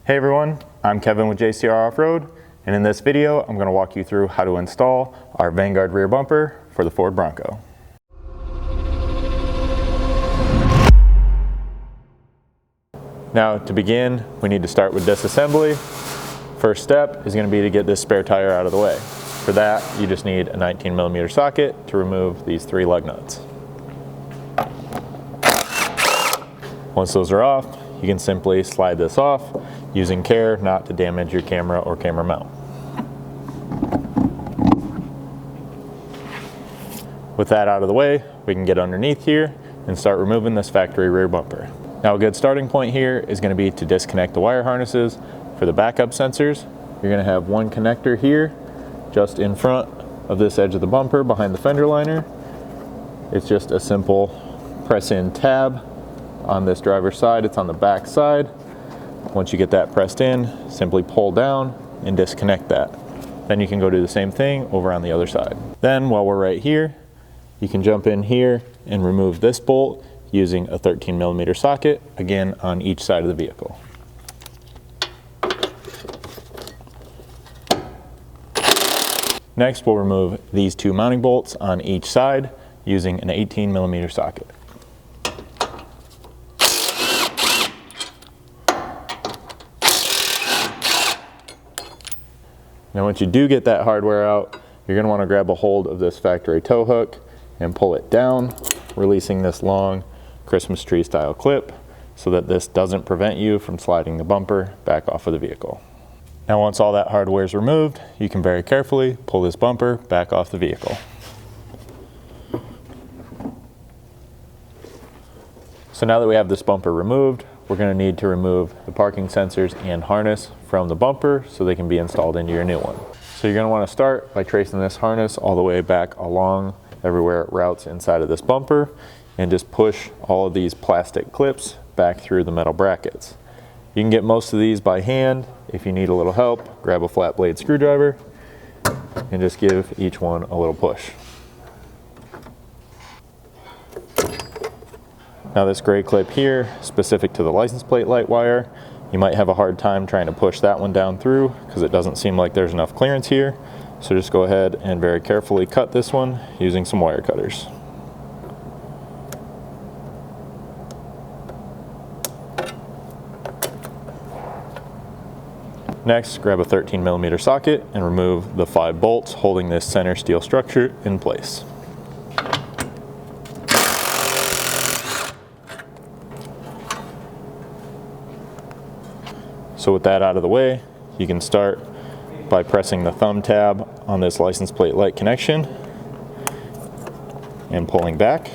Hey everyone, I'm Kevin with JcrOffroad, and in this video I'm going to walk you through how to install our Vanguard rear bumper for the Ford Bronco. Now to begin, we need to start with disassembly. First step is going to be to get this spare tire out of the way. For that, you just need a 19mm socket to remove these 3 lug nuts. Once those are off, you can simply slide this off using care not to damage your camera or camera mount. With that out of the way, we can get underneath here and start removing this factory rear bumper. Now a good starting point here is going to be to disconnect the wire harnesses for the backup sensors. You're going to have one connector here just in front of this edge of the bumper behind the fender liner. It's just a simple press in tab on this driver's side. It's on the back side. Once you get that pressed in, simply pull down and disconnect that. Then you can go do the same thing over on the other side. Then while we're right here, you can jump in here and remove this bolt using a 13mm socket, again on each side of the vehicle. Next, we'll remove these 2 mounting bolts on each side using an 18mm socket. Now once you do get that hardware out, you're going to want to grab a hold of this factory tow hook and pull it down, releasing this long Christmas tree style clip so that this doesn't prevent you from sliding the bumper back off of the vehicle. Now once all that hardware is removed, you can very carefully pull this bumper back off the vehicle. So now that we have this bumper removed, we're going to need to remove the parking sensors and harness from the bumper so they can be installed into your new one. So you're going to want to start by tracing this harness all the way back along everywhere it routes inside of this bumper and just push all of these plastic clips back through the metal brackets. You can get most of these by hand. If you need a little help, grab a flat blade screwdriver and just give each one a little push. Now this gray clip here, specific to the license plate light wire, you might have a hard time trying to push that one down through because it doesn't seem like there's enough clearance here. So just go ahead and very carefully cut this one using some wire cutters. Next, grab a 13mm socket and remove the 5 bolts holding this center steel structure in place. So with that out of the way, you can start by pressing the thumb tab on this license plate light connection and pulling back.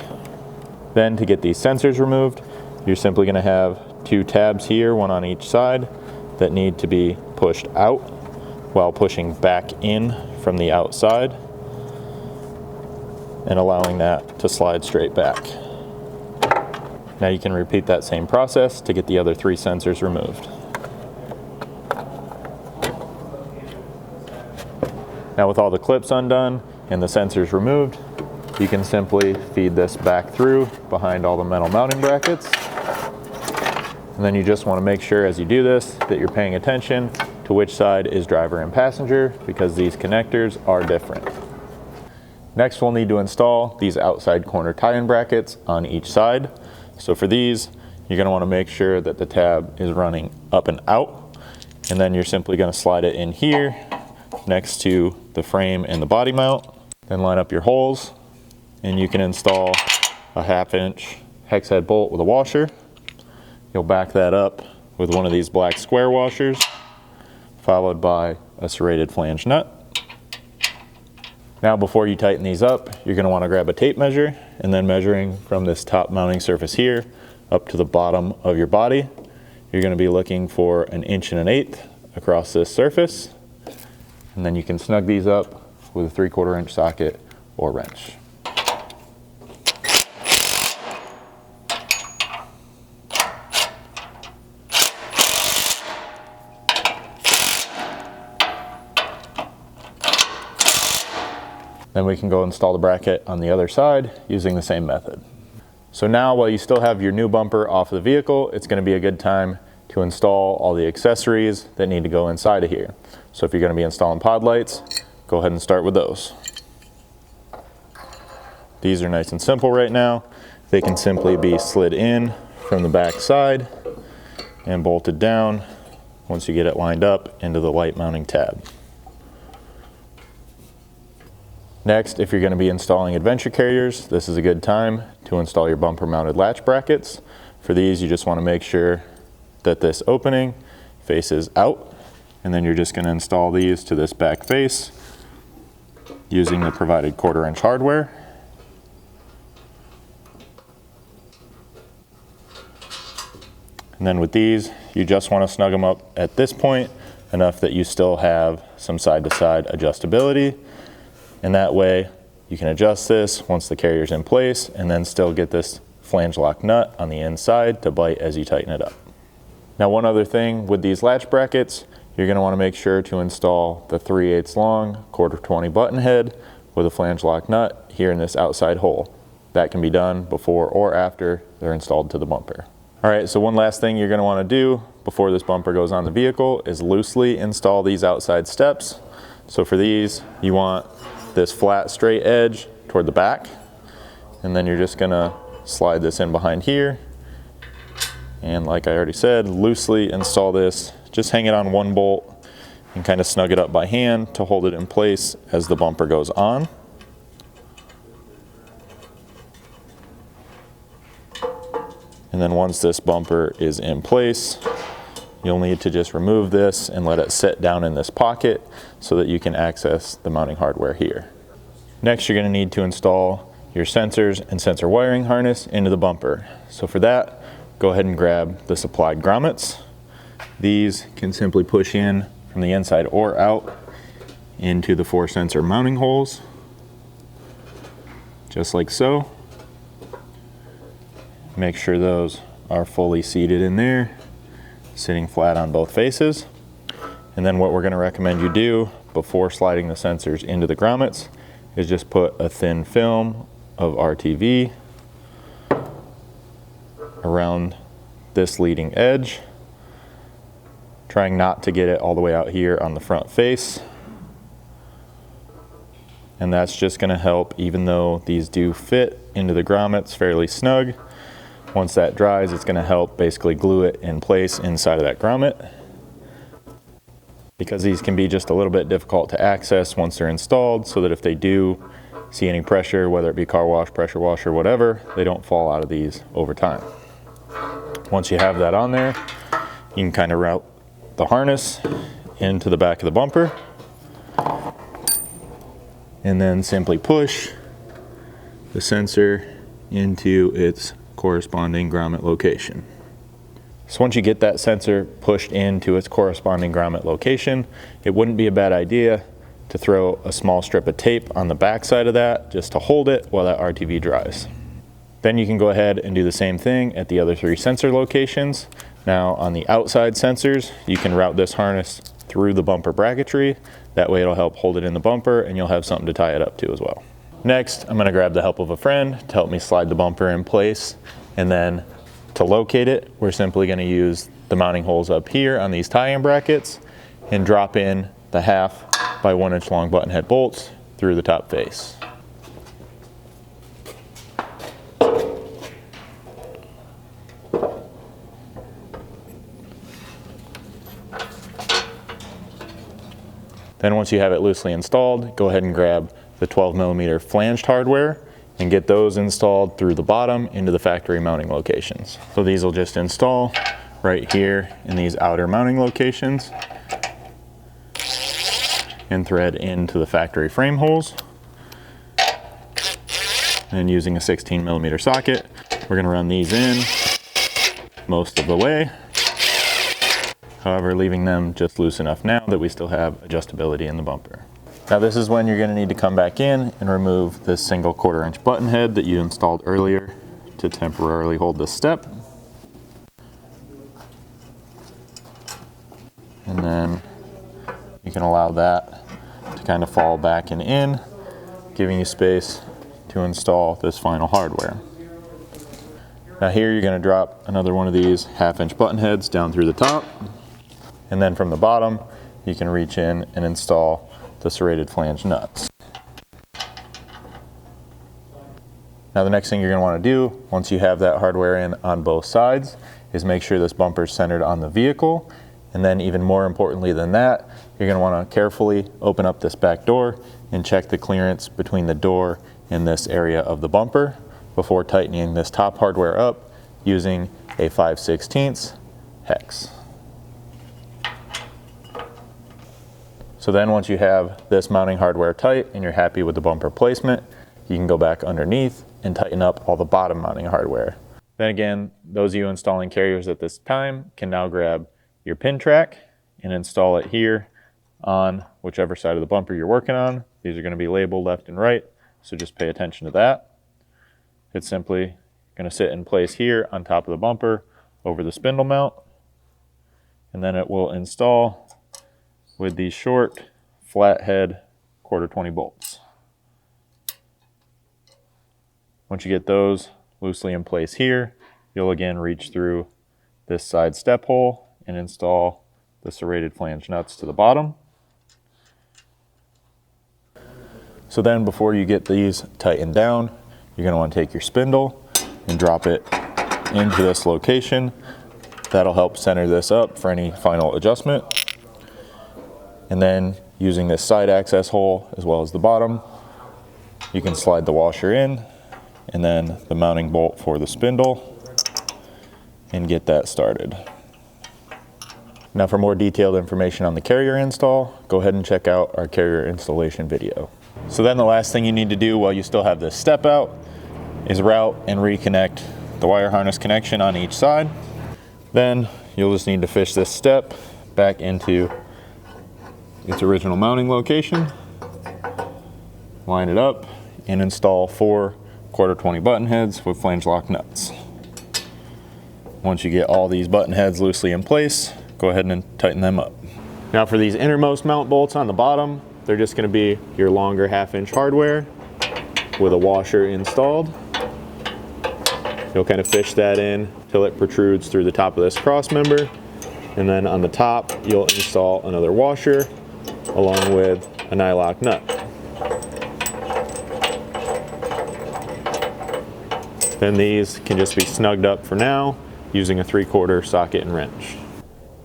Then to get these sensors removed, you're simply going to have 2 tabs here, one on each side, that need to be pushed out while pushing back in from the outside and allowing that to slide straight back. Now you can repeat that same process to get the other 3 sensors removed. Now with all the clips undone and the sensors removed, you can simply feed this back through behind all the metal mounting brackets. And then you just want to make sure as you do this that you're paying attention to which side is driver and passenger because these connectors are different. Next we'll need to install these outside corner tie-in brackets on each side. So for these, you're going to want to make sure that the tab is running up and out, and then you're simply going to slide it in here next to the frame and the body mount. Then line up your holes and you can install a 1/2" hex head bolt with a washer. You'll back that up with one of these black square washers, followed by a serrated flange nut. Now before you tighten these up, you're going to want to grab a tape measure and then measuring from this top mounting surface here up to the bottom of your body, you're going to be looking for 1 1/8" across this surface. And then you can snug these up with a 3/4 inch socket or wrench. Then we can go install the bracket on the other side using the same method. So now while you still have your new bumper off the vehicle, it's going to be a good time to install all the accessories that need to go inside of here. So if you're going to be installing pod lights, go ahead and start with those. These are nice and simple right now. They can simply be slid in from the back side and bolted down once you get it lined up into the light mounting tab. Next, if you're going to be installing adventure carriers, this is a good time to install your bumper mounted latch brackets. For these, you just want to make sure that this opening faces out, and then you're just going to install these to this back face using the provided 1/4 inch hardware. And then with these, you just want to snug them up at this point enough that you still have some side-to-side adjustability. And that way you can adjust this once the carrier's in place and then still get this flange lock nut on the inside to bite as you tighten it up. Now, one other thing with these latch brackets, you're going to want to make sure to install the 3/8 long 1/4 20 button head with a flange lock nut here in this outside hole. That can be done before or after they're installed to the bumper. All right, so one last thing you're going to want to do before this bumper goes on the vehicle is loosely install these outside steps. So for these, you want this flat straight edge toward the back, and then you're just going to slide this in behind here, and like I already said, loosely install this. Just hang it on one bolt and kind of snug it up by hand to hold it in place as the bumper goes on. And then once this bumper is in place, you'll need to just remove this and let it sit down in this pocket so that you can access the mounting hardware here. Next, you're going to need to install your sensors and sensor wiring harness into the bumper. So for that, go ahead and grab the supplied grommets. These can simply push in from the inside or out into the 4 sensor mounting holes, just like so. Make sure those are fully seated in there, sitting flat on both faces. And then what we're going to recommend you do before sliding the sensors into the grommets is just put a thin film of RTV around this leading edge, trying not to get it all the way out here on the front face. And that's just going to help, even though these do fit into the grommets fairly snug. Once that dries, it's going to help basically glue it in place inside of that grommet. Because these can be just a little bit difficult to access once they're installed, so that if they do see any pressure, whether it be car wash, pressure wash, or whatever, they don't fall out of these over time. Once you have that on there, you can kind of route the harness into the back of the bumper and then simply push the sensor into its corresponding grommet location. So once you get that sensor pushed into its corresponding grommet location, it wouldn't be a bad idea to throw a small strip of tape on the back side of that just to hold it while that RTV dries. Then you can go ahead and do the same thing at the other 3 sensor locations. Now on the outside sensors, you can route this harness through the bumper bracketry. That way it'll help hold it in the bumper and you'll have something to tie it up to as well. Next, I'm going to grab the help of a friend to help me slide the bumper in place, and then to locate it, we're simply going to use the mounting holes up here on these tie-in brackets and drop in the 1/2 by 1 inch long button head bolts through the top face. Then once you have it loosely installed, go ahead and grab the 12mm flanged hardware and get those installed through the bottom into the factory mounting locations. So these will just install right here in these outer mounting locations and thread into the factory frame holes. And using a 16mm socket, we're going to run these in most of the way. However, leaving them just loose enough now that we still have adjustability in the bumper. Now this is when you're going to need to come back in and remove this single 1/4 inch button head that you installed earlier to temporarily hold this step. And then you can allow that to kind of fall back and in, giving you space to install this final hardware. Now here you're going to drop another one of these 1/2" button heads down through the top, and then from the bottom you can reach in and install the serrated flange nuts. Now the next thing you're going to want to do once you have that hardware in on both sides is make sure this bumper is centered on the vehicle, and then even more importantly than that, you're going to want to carefully open up this back door and check the clearance between the door and this area of the bumper before tightening this top hardware up using a 5/16 hex. So then once you have this mounting hardware tight and you're happy with the bumper placement, you can go back underneath and tighten up all the bottom mounting hardware. Then again, those of you installing carriers at this time can now grab your pin track and install it here on whichever side of the bumper you're working on. These are going to be labeled left and right, so just pay attention to that. It's simply going to sit in place here on top of the bumper over the spindle mount, and then it will install with these short flathead 1/4-20 bolts. Once you get those loosely in place here, you'll again reach through this side step hole and install the serrated flange nuts to the bottom. So then before you get these tightened down, you're going to want to take your spindle and drop it into this location. That'll help center this up for any final adjustment. And then using this side access hole as well as the bottom, you can slide the washer in and then the mounting bolt for the spindle and get that started. Now for more detailed information on the carrier install, go ahead and check out our carrier installation video. So then the last thing you need to do while you still have this step out is route and reconnect the wire harness connection on each side. Then you'll just need to fish this step back into its original mounting location, line it up, and install 4 1/4-20 button heads with flange lock nuts. Once you get all these button heads loosely in place, go ahead and tighten them up. Now for these innermost mount bolts on the bottom, they're just going to be your longer 1/2" hardware with a washer installed. You'll kind of fish that in till it protrudes through the top of this cross member, and then on the top you'll install another washer along with a nylock nut. Then these can just be snugged up for now using a 3/4 socket and wrench.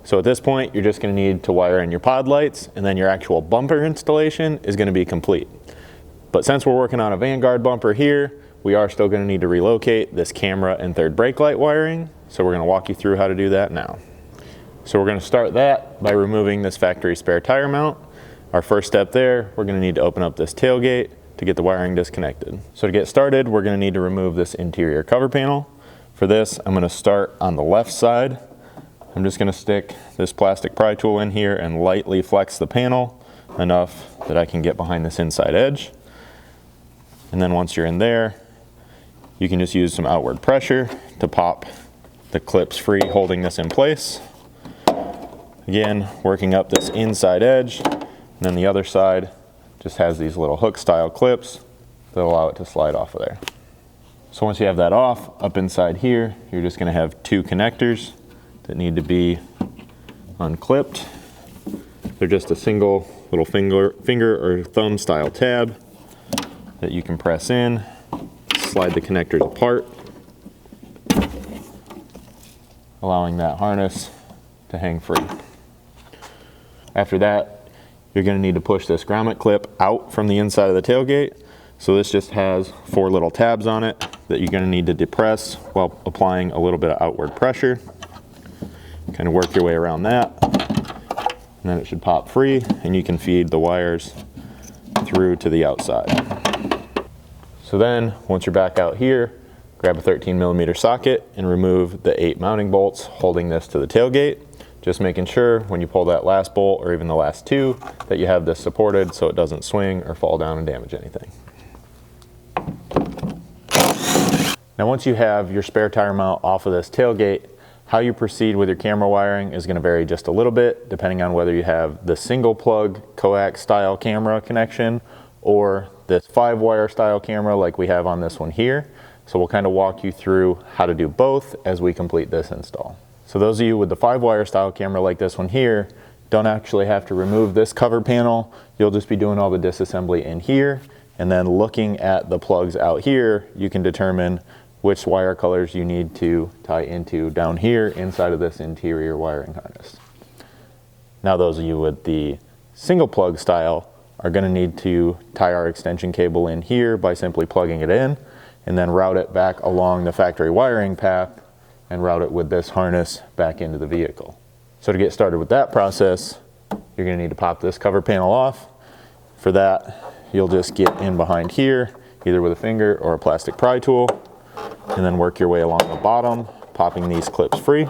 So at this point, you're just going to need to wire in your pod lights, and then your actual bumper installation is going to be complete. But since we're working on a Vanguard bumper here, we are still going to need to relocate this camera and third brake light wiring. So we're going to walk you through how to do that now. So we're going to start that by removing this factory spare tire mount. Our first step there, we're going to need to open up this tailgate to get the wiring disconnected. So to get started, we're going to need to remove this interior cover panel. For this, I'm going to start on the left side. I'm just going to stick this plastic pry tool in here and lightly flex the panel enough that I can get behind this inside edge. And then once you're in there, you can just use some outward pressure to pop the clips free, holding this in place. Again, working up this inside edge, and then the other side just has these little hook style clips that allow it to slide off of there. So once you have that off, up inside here, you're just going to have 2 connectors that need to be unclipped. They're just a single little finger or thumb style tab that you can press in, slide the connectors apart, allowing that harness to hang free. After that, you're going to need to push this grommet clip out from the inside of the tailgate. So this just has 4 little tabs on it that you're going to need to depress while applying a little bit of outward pressure. Kind of work your way around that, and then it should pop free, and you can feed the wires through to the outside. So then, once you're back out here, grab a 13mm socket and remove the 8 mounting bolts holding this to the tailgate. Just making sure when you pull that last bolt, or even the last 2, that you have this supported so it doesn't swing or fall down and damage anything. Now once you have your spare tire mount off of this tailgate, how you proceed with your camera wiring is going to vary just a little bit depending on whether you have the single plug coax style camera connection or this 5-wire style camera like we have on this one here. So we'll kind of walk you through how to do both as we complete this install. So those of you with the 5-wire style camera like this one here don't actually have to remove this cover panel. You'll just be doing all the disassembly in here, and then looking at the plugs out here, you can determine which wire colors you need to tie into down here inside of this interior wiring harness. Now those of you with the single plug style are going to need to tie our extension cable in here by simply plugging it in, and then route it back along the factory wiring path and route it with this harness back into the vehicle. So to get started with that process, you're going to need to pop this cover panel off. For that, you'll just get in behind here, either with a finger or a plastic pry tool, and then work your way along the bottom, popping these clips free.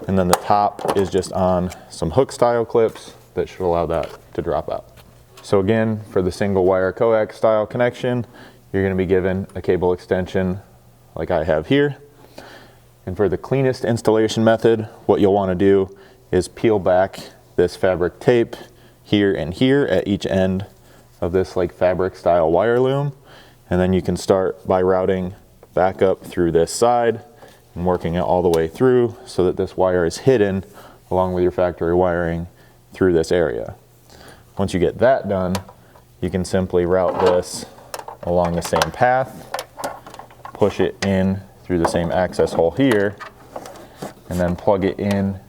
And then the top is just on some hook style clips that should allow that to drop out. So again, for the single wire coax style connection, you're going to be given a cable extension like I have here. And for the cleanest installation method, what you'll want to do is peel back this fabric tape here and here at each end of this like fabric style wire loom. And then you can start by routing back up through this side and working it all the way through so that this wire is hidden along with your factory wiring through this area. Once you get that done, you can simply route this along the same path, push it in through the same access hole here, and then plug it in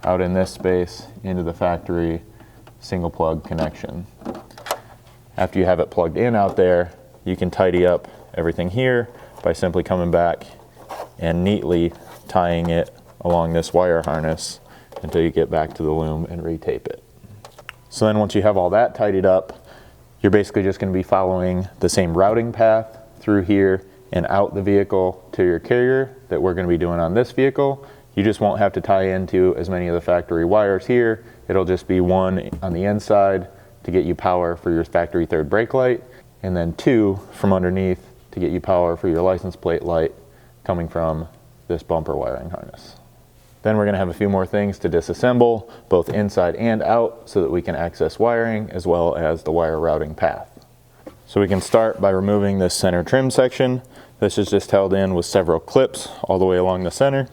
out in this space into the factory single plug connection. After you have it plugged in out there, you can tidy up everything here by simply coming back and neatly tying it along this wire harness until you get back to the loom and retape it. So then once you have all that tidied up, you're basically just going to be following the same routing path through here and out the vehicle to your carrier that we're going to be doing on this vehicle. You just won't have to tie into as many of the factory wires here. It'll just be one on the inside to get you power for your factory third brake light, and then two from underneath to get you power for your license plate light coming from this bumper wiring harness. Then we're going to have a few more things to disassemble, both inside and out, so that we can access wiring as well as the wire routing path. So we can start by removing this center trim section. This is just held in with several clips all the way along the center.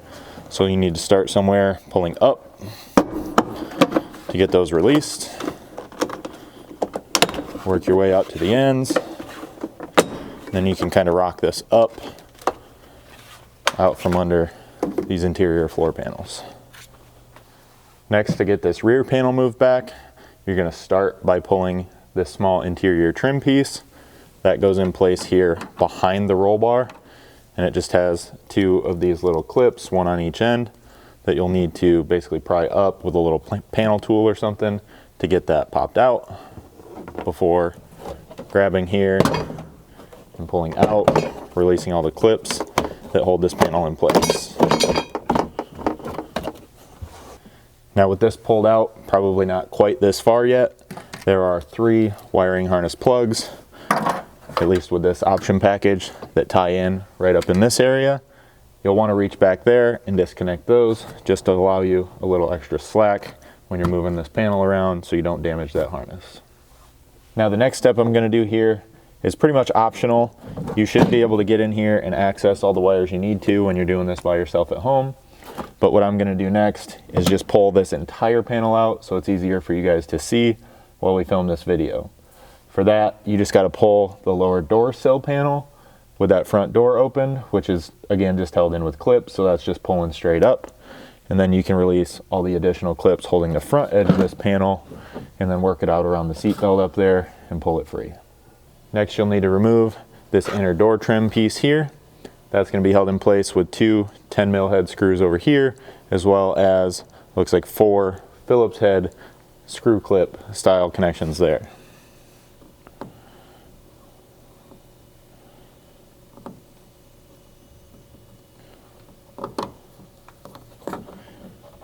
So you need to start somewhere pulling up to get those released. Work your way out to the ends. Then you can kind of rock this up out from under these interior floor panels. Next, to get this rear panel moved back, you're going to start by pulling this small interior trim piece that goes in place here behind the roll bar, and it just has two of these little clips, one on each end, that you'll need to basically pry up with a little panel tool or something to get that popped out before grabbing here and pulling out, releasing all the clips that hold this panel in place. Now with this pulled out, probably not quite this far yet, there are 3 wiring harness plugs, at least with this option package, that tie in right up in this area. You'll want to reach back there and disconnect those just to allow you a little extra slack when you're moving this panel around so you don't damage that harness. Now the next step I'm going to do here is pretty much optional. You should be able to get in here and access all the wires you need to when you're doing this by yourself at home. But what I'm going to do next is just pull this entire panel out so it's easier for you guys to see while we film this video. For that, you just got to pull the lower door sill panel with that front door open, which is again just held in with clips, so that's just pulling straight up. And then you can release all the additional clips holding the front edge of this panel and then work it out around the seat belt up there and pull it free. Next, you'll need to remove this inner door trim piece here. That's going to be held in place with 2 10mm head screws over here, as well as looks like 4 Phillips head screw clip style connections there.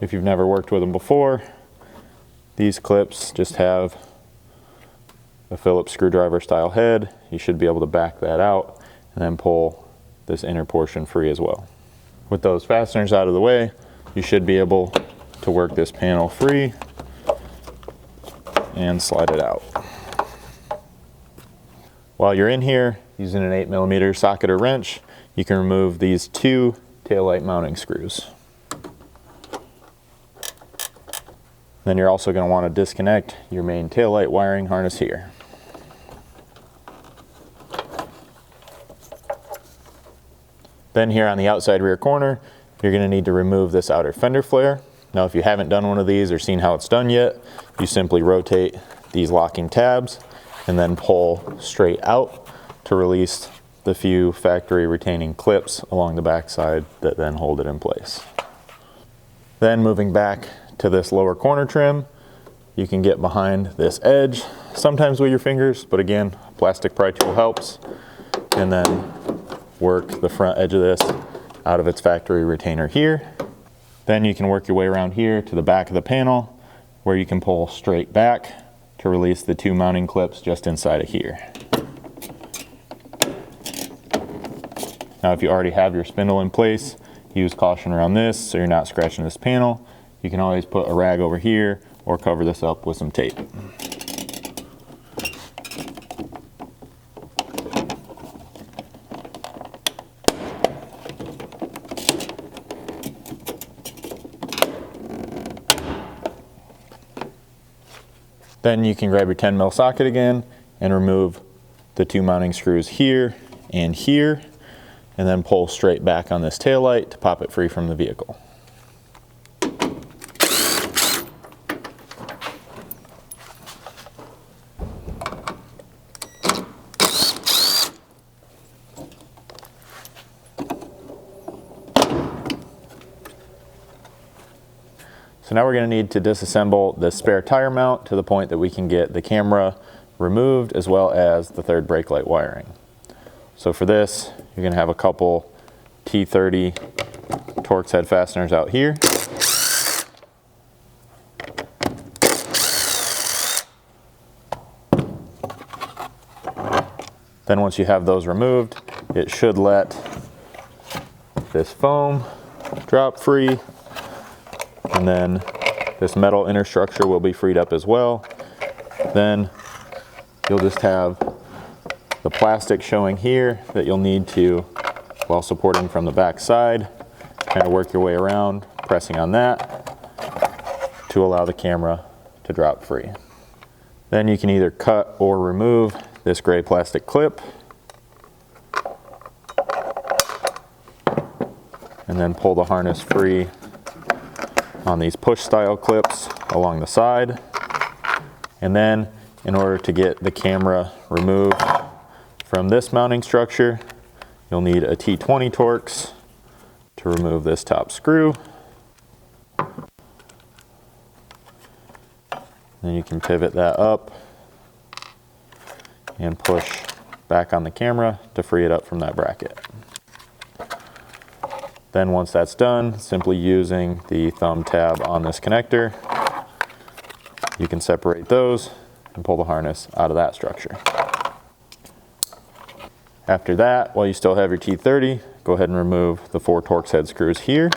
If you've never worked with them before, these clips just have a Phillips screwdriver style head. You should be able to back that out and then pull this inner portion free as well. With those fasteners out of the way, you should be able to work this panel free and slide it out. While you're in here, using an 8mm socket or wrench, you can remove these 2 taillight mounting screws. Then you're also going to want to disconnect your main taillight wiring harness here. Then here on the outside rear corner, you're going to need to remove this outer fender flare. Now if you haven't done one of these or seen how it's done yet, you simply rotate these locking tabs and then pull straight out to release the few factory retaining clips along the backside that then hold it in place. Then moving back to this lower corner trim, you can get behind this edge, sometimes with your fingers, but again, plastic pry tool helps, and then work the front edge of this out of its factory retainer here. Then you can work your way around here to the back of the panel where you can pull straight back to release the 2 mounting clips just inside of here. Now if you already have your spindle in place, use caution around this so you're not scratching this panel. You can always put a rag over here or cover this up with some tape. Then you can grab your 10mm socket again and remove the 2 mounting screws here and here, and then pull straight back on this taillight to pop it free from the vehicle. So now we're going to need to disassemble the spare tire mount to the point that we can get the camera removed as well as the third brake light wiring. So for this, you're going to have a couple T30 Torx head fasteners out here. Then once you have those removed, it should let this foam drop free. And then this metal inner structure will be freed up as well. Then you'll just have the plastic showing here that you'll need to, while supporting from the back side, kind of work your way around, pressing on that to allow the camera to drop free. Then you can either cut or remove this gray plastic clip, and then pull the harness free on these push style clips along the side. And then in order to get the camera removed from this mounting structure, you'll need a T20 Torx to remove this top screw. Then you can pivot that up and push back on the camera to free it up from that bracket. Then once that's done, simply using the thumb tab on this connector, you can separate those and pull the harness out of that structure. After that, while you still have your T30, go ahead and remove the 4 Torx head screws here.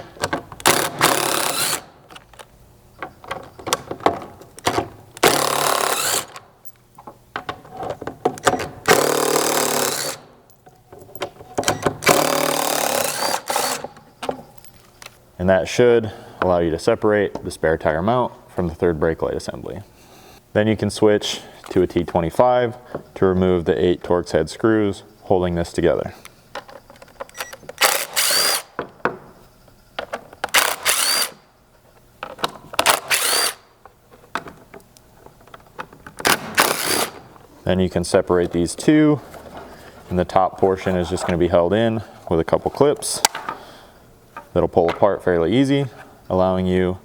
And that should allow you to separate the spare tire mount from the third brake light assembly. Then you can switch to a T25 to remove the 8 Torx head screws holding this together. Then you can separate these two, and the top portion is just going to be held in with a couple clips that'll pull apart fairly easy, allowing you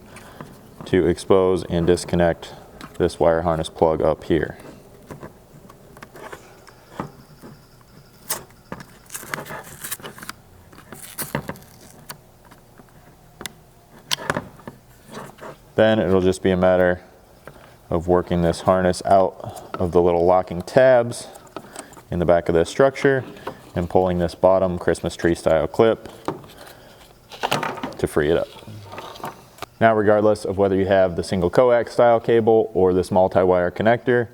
to expose and disconnect this wire harness plug up here. Then it'll just be a matter of working this harness out of the little locking tabs in the back of this structure and pulling this bottom Christmas tree style clip to free it up. Now, regardless of whether you have the single coax style cable or this multi-wire connector,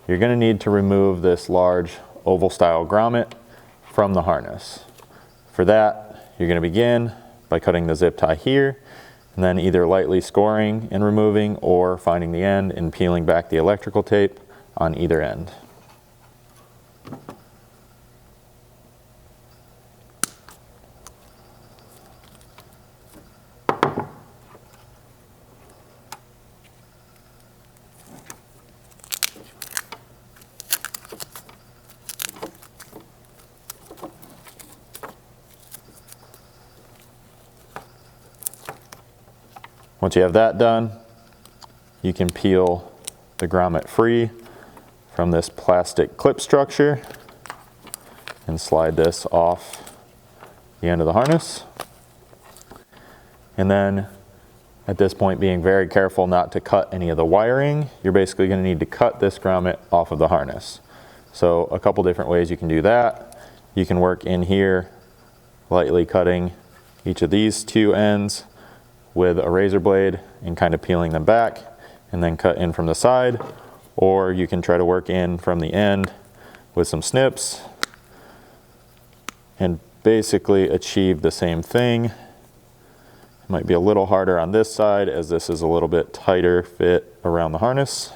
you're going to need to remove this large oval style grommet from the harness. For that, you're going to begin by cutting the zip tie here, and then either lightly scoring and removing, or finding the end and peeling back the electrical tape on either end. Once you have that done, you can peel the grommet free from this plastic clip structure and slide this off the end of the harness. And then at this point, being very careful not to cut any of the wiring, you're basically going to need to cut this grommet off of the harness. So a couple different ways you can do that. You can work in here, lightly cutting each of these two ends with a razor blade and kind of peeling them back, and then cut in from the side. Or you can try to work in from the end with some snips and basically achieve the same thing. It might be a little harder on this side as this is a little bit tighter fit around the harness.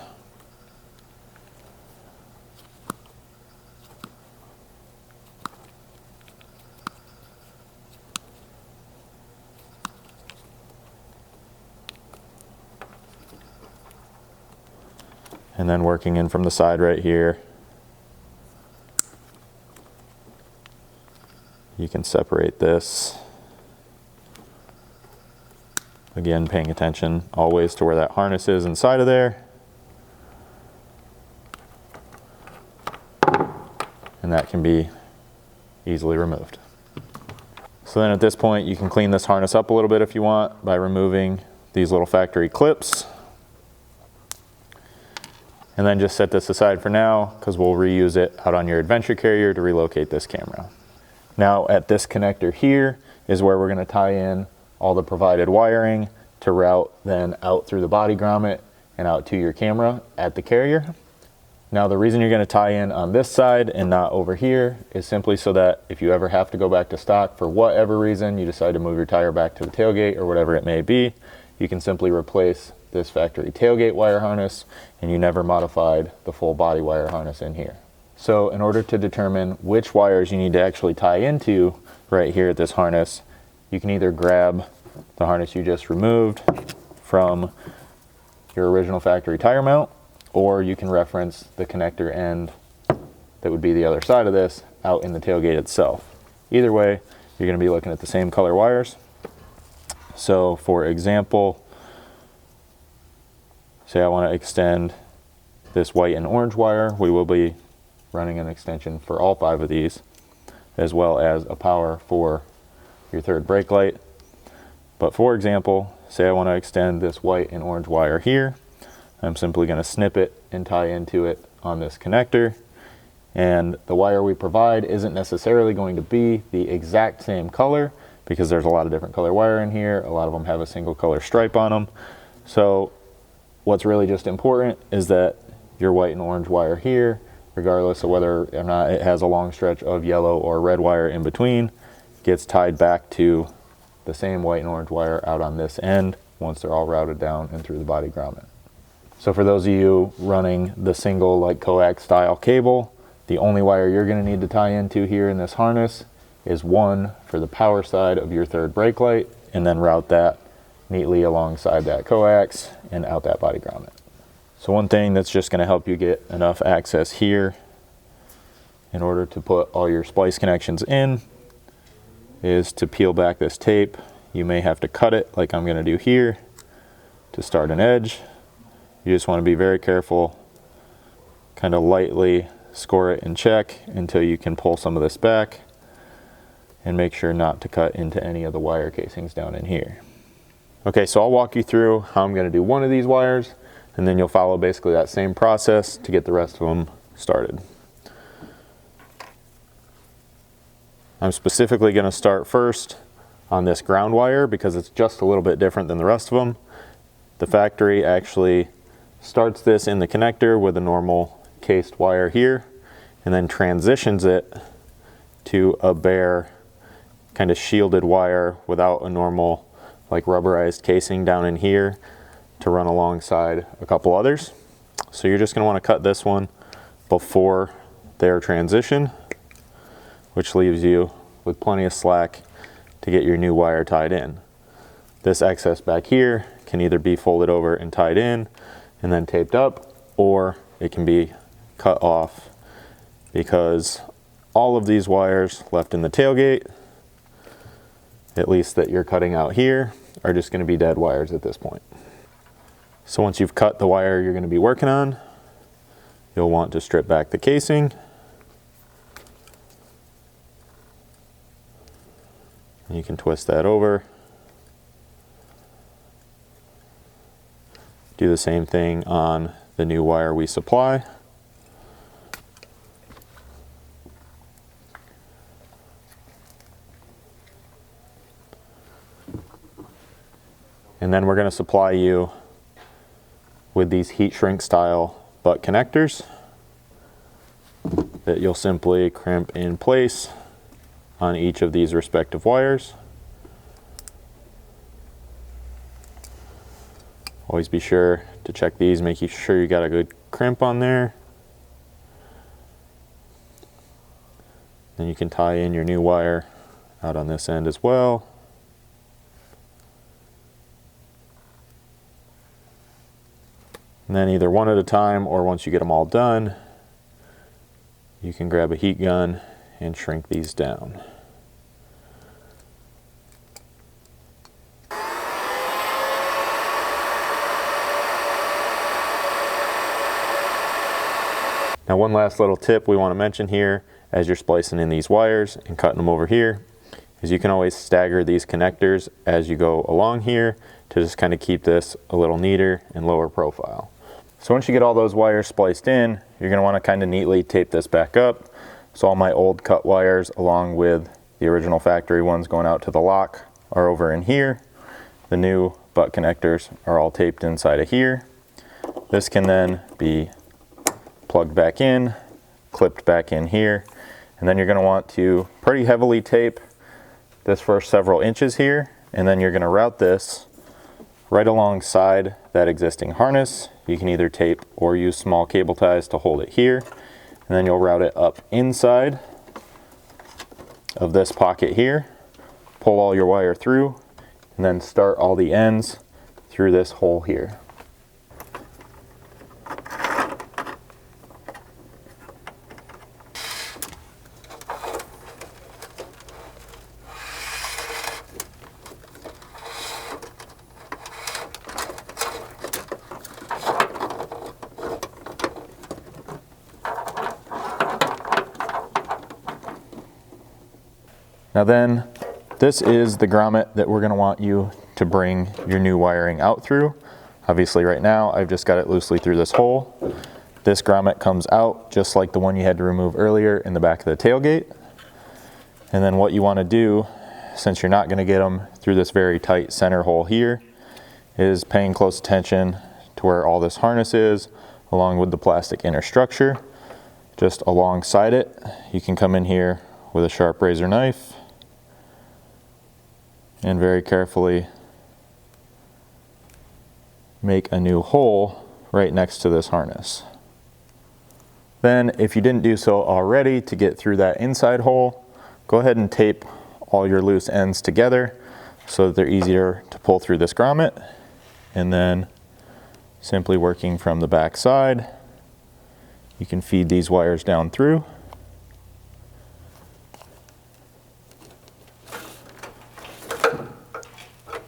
And then working in from the side right here, you can separate this. Again, paying attention always to where that harness is inside of there. And that can be easily removed. So then at this point, you can clean this harness up a little bit if you want by removing these little factory clips. And then just set this aside for now, because we'll reuse it out on your adventure carrier to relocate this camera. Now at this connector here is where we're going to tie in all the provided wiring to route then out through the body grommet and out to your camera at the carrier. Now the reason you're going to tie in on this side and not over here is simply so that if you ever have to go back to stock for whatever reason, you decide to move your tire back to the tailgate or whatever it may be, you can simply replace this factory tailgate wire harness, and you never modified the full body wire harness in here. So in order to determine which wires you need to actually tie into right here at this harness, you can either grab the harness you just removed from your original factory tire mount, or you can reference the connector end that would be the other side of this out in the tailgate itself. Either way, you're going to be looking at the same color wires. So for example, say I want to extend this white and orange wire, we will be running an extension for all 5 of these, as well as a power for your third brake light. But for example, say I want to extend this white and orange wire here, I'm simply going to snip it and tie into it on this connector. And the wire we provide isn't necessarily going to be the exact same color, because there's a lot of different color wire in here. A lot of them have a single color stripe on them. So what's really just important is that your white and orange wire here, regardless of whether or not it has a long stretch of yellow or red wire in between, gets tied back to the same white and orange wire out on this end once they're all routed down and through the body grommet. So for those of you running the single like coax style cable, the only wire you're going to need to tie into here in this harness is one for the power side of your third brake light, and then route that neatly alongside that coax and out that body grommet. So one thing that's just going to help you get enough access here in order to put all your splice connections in is to peel back this tape. You may have to cut it like I'm going to do here to start an edge. You just want to be very careful, kind of lightly score it and check until you can pull some of this back, and make sure not to cut into any of the wire casings down in here. Okay, so I'll walk you through how I'm going to do one of these wires, and then you'll follow basically that same process to get the rest of them started. I'm specifically going to start first on this ground wire because it's just a little bit different than the rest of them. The factory actually starts this in the connector with a normal cased wire here, and then transitions it to a bare kind of shielded wire without a normal like rubberized casing down in here to run alongside a couple others. So you're just going to want to cut this one before their transition, which leaves you with plenty of slack to get your new wire tied in. This excess back here can either be folded over and tied in and then taped up, or it can be cut off, because all of these wires left in the tailgate, at least that you're cutting out here, are just going to be dead wires at this point. So once you've cut the wire you're going to be working on, you'll want to strip back the casing. And you can twist that over. Do the same thing on the new wire we supply. And then we're going to supply you with these heat shrink style butt connectors that you'll simply crimp in place on each of these respective wires. Always be sure to check these, making sure you got a good crimp on there. Then you can tie in your new wire out on this end as well. And then either one at a time, or once you get them all done, you can grab a heat gun and shrink these down. Now, one last little tip we want to mention here as you're splicing in these wires and cutting them over here is you can always stagger these connectors as you go along here to just kind of keep this a little neater and lower profile. So once you get all those wires spliced in, you're going to want to kind of neatly tape this back up. So all my old cut wires, along with the original factory ones going out to the lock, are over in here. The new butt connectors are all taped inside of here. This can then be plugged back in, clipped back in here, and then you're going to want to pretty heavily tape this first several inches here, and then you're going to route this right alongside that existing harness. You can either tape or use small cable ties to hold it here, and then you'll route it up inside of this pocket here, pull all your wire through, and then start all the ends through this hole here. Now then, this is the grommet that we're going to want you to bring your new wiring out through. Obviously right now I've just got it loosely through this hole. This grommet comes out just like the one you had to remove earlier in the back of the tailgate. And then what you want to do, since you're not going to get them through this very tight center hole here, is paying close attention to where all this harness is, along with the plastic inner structure. Just alongside it, you can come in here with a sharp razor knife and very carefully make a new hole right next to this harness. Then, if you didn't do so already, to get through that inside hole, go ahead and tape all your loose ends together so that they're easier to pull through this grommet. And then simply working from the back side, you can feed these wires down through.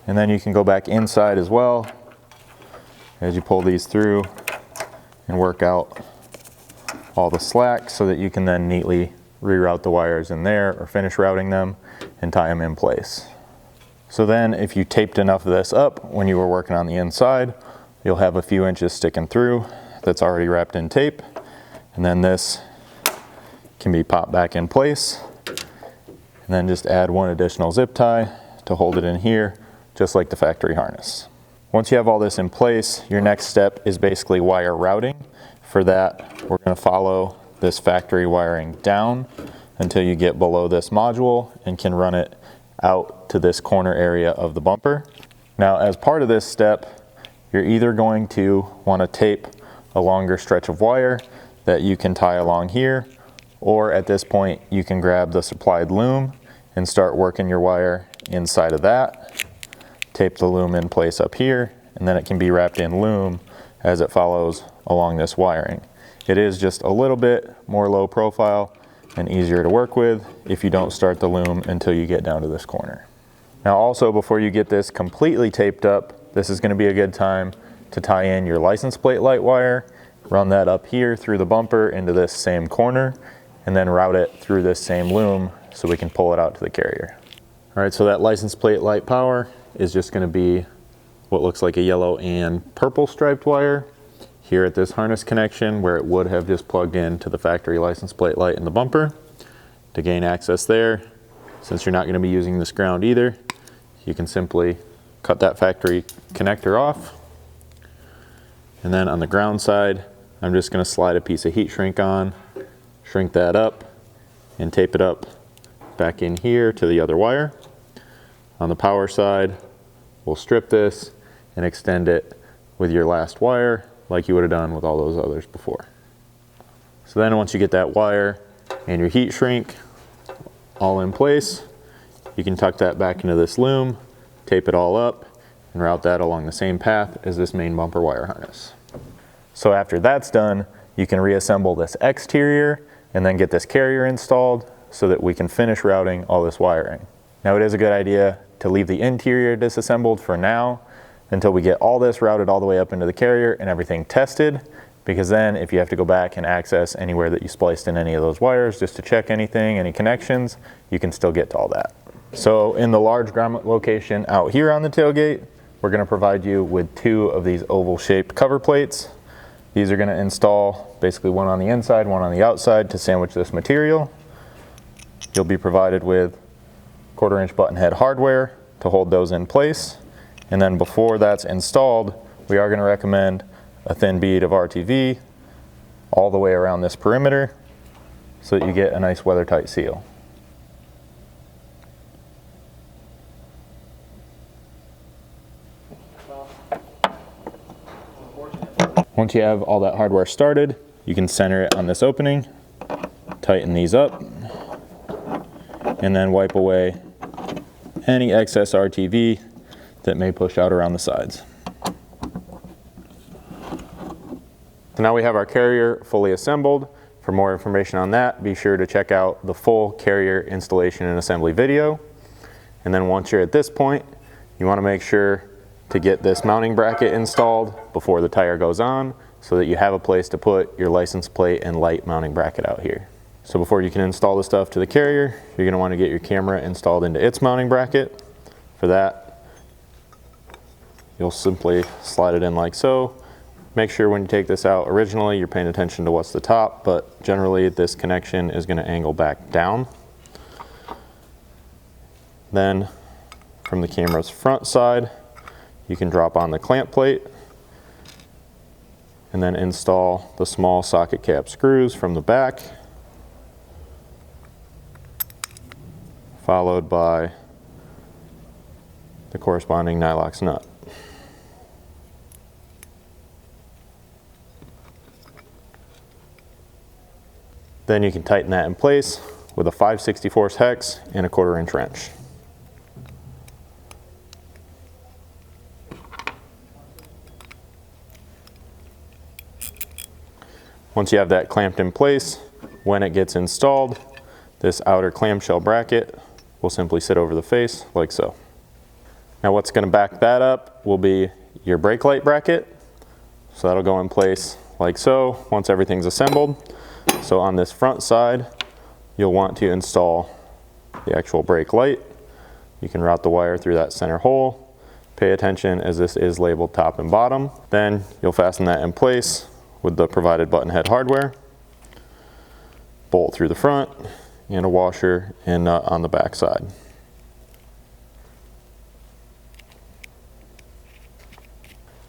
And then you can go back inside as well as you pull these through and work out all the slack so that you can then neatly reroute the wires in there or finish routing them and tie them in place. So then if you taped enough of this up when you were working on the inside, you'll have a few inches sticking through that's already wrapped in tape. And then this can be popped back in place. And then just add one additional zip tie to hold it in here, just like the factory harness. Once you have all this in place, your next step is basically wire routing. For that, we're going to follow this factory wiring down until you get below this module and can run it out to this corner area of the bumper. Now, as part of this step, you're either going to want to tape a longer stretch of wire that you can tie along here, or at this point you can grab the supplied loom and start working your wire inside of that. Tape the loom in place up here, and then it can be wrapped in loom as it follows along this wiring. It is just a little bit more low profile and easier to work with if you don't start the loom until you get down to this corner. Now also, before you get this completely taped up, this is going to be a good time to tie in your license plate light wire, run that up here through the bumper into this same corner, and then route it through this same loom so we can pull it out to the carrier. All right, so that license plate light power is just going to be what looks like a yellow and purple striped wire here at this harness connection, where it would have just plugged in to the factory license plate light in the bumper. To gain access there, since you're not going to be using this ground either, you can simply cut that factory connector off. And then on the ground side, I'm just going to slide a piece of heat shrink on, shrink that up, and tape it up back in here to the other wire. On the power side, we'll strip this and extend it with your last wire like you would have done with all those others before. So then once you get that wire and your heat shrink all in place, you can tuck that back into this loom, tape it all up, and route that along the same path as this main bumper wire harness. So after that's done, you can reassemble this exterior and then get this carrier installed so that we can finish routing all this wiring. Now, it is a good idea to leave the interior disassembled for now until we get all this routed all the way up into the carrier and everything tested, because then if you have to go back and access anywhere that you spliced in any of those wires just to check anything, any connections, you can still get to all that. So in the large grommet location out here on the tailgate, we're going to provide you with 2 of these oval shaped cover plates. These are going to install basically one on the inside, one on the outside to sandwich this material. You'll be provided with 1/4 inch button head hardware to hold those in place. And then before that's installed, we are going to recommend a thin bead of RTV all the way around this perimeter so that you get a nice weather tight seal. Once you have all that hardware started, you can center it on this opening, tighten these up, and then wipe away any excess RTV that may push out around the sides. So now we have our carrier fully assembled. For more information on that, be sure to check out the full carrier installation and assembly video. And then once you're at this point, you want to make sure to get this mounting bracket installed before the tire goes on so that you have a place to put your license plate and light mounting bracket out here. So before you can install the stuff to the carrier, you're going to want to get your camera installed into its mounting bracket. For that, you'll simply slide it in like so. Make sure when you take this out, originally you're paying attention to what's the top, but generally this connection is going to angle back down. Then from the camera's front side, you can drop on the clamp plate and then install the small socket cap screws from the back, followed by the corresponding Nylox nut. Then you can tighten that in place with a 5/64 hex and a 1/4 inch wrench. Once you have that clamped in place, when it gets installed, this outer clamshell bracket will simply sit over the face like so. Now what's going to back that up will be your brake light bracket. So that'll go in place like so once everything's assembled. So on this front side, you'll want to install the actual brake light. You can route the wire through that center hole. Pay attention as this is labeled top and bottom. Then you'll fasten that in place with the provided button head hardware. Bolt through the front and a washer and nut on the back side.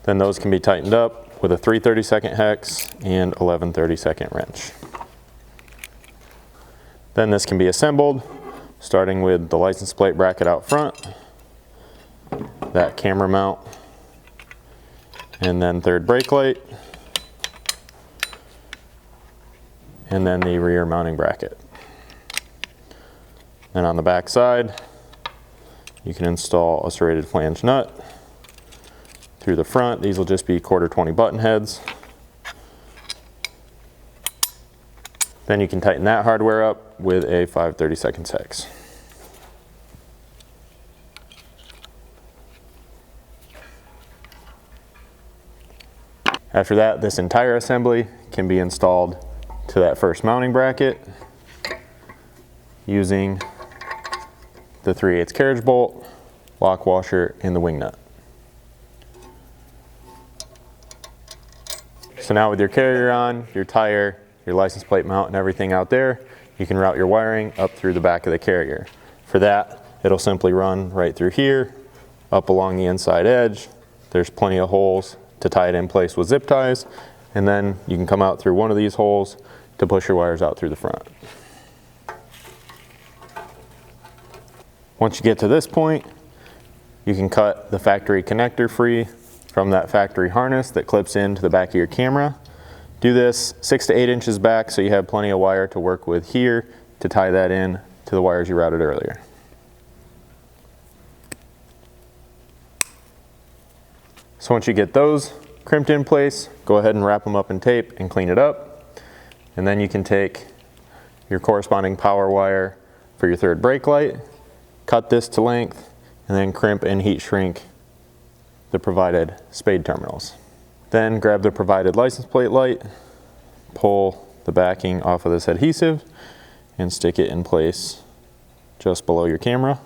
Then those can be tightened up with a 3/32 hex and 11/32 wrench. Then this can be assembled, starting with the license plate bracket out front, that camera mount, and then third brake light, and then the rear mounting bracket. Then on the back side, you can install a serrated flange nut. Through the front, these will just be 1/4 button heads. Then you can tighten that hardware up with a 5/32 hex. After that, this entire assembly can be installed to that first mounting bracket using the 3/8 carriage bolt, lock washer, and the wing nut. So now with your carrier on, your tire, your license plate mount, and everything out there, you can route your wiring up through the back of the carrier. For that, it'll simply run right through here, up along the inside edge. There's plenty of holes to tie it in place with zip ties, and then you can come out through one of these holes to push your wires out through the front. Once you get to this point, you can cut the factory connector free from that factory harness that clips into the back of your camera. Do this 6 to 8 inches back so you have plenty of wire to work with here to tie that in to the wires you routed earlier. So once you get those crimped in place, go ahead and wrap them up in tape and clean it up. And then you can take your corresponding power wire for your third brake light, cut this to length, and then crimp and heat shrink the provided spade terminals. Then grab the provided license plate light, pull the backing off of this adhesive, and stick it in place just below your camera.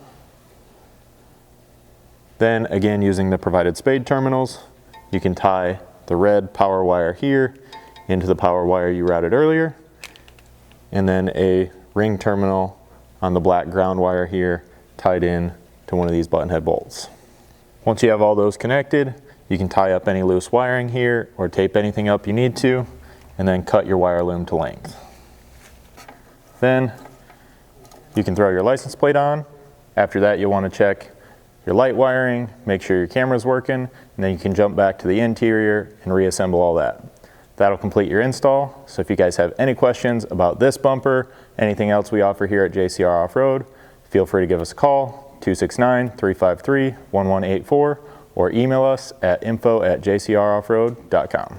Then again, using the provided spade terminals, you can tie the red power wire here into the power wire you routed earlier, and then a ring terminal on the black ground wire here tied in to one of these button head bolts. Once you have all those connected, you can tie up any loose wiring here or tape anything up you need to, and then cut your wire loom to length. Then you can throw your license plate on. After that, you'll want to check your light wiring, make sure your camera's working, and then you can jump back to the interior and reassemble all that. That'll complete your install. So if you guys have any questions about this bumper, anything else we offer here at JCR Off-Road, feel free to give us a call, 269-353-1184, or email us at info@jcroffroad.com.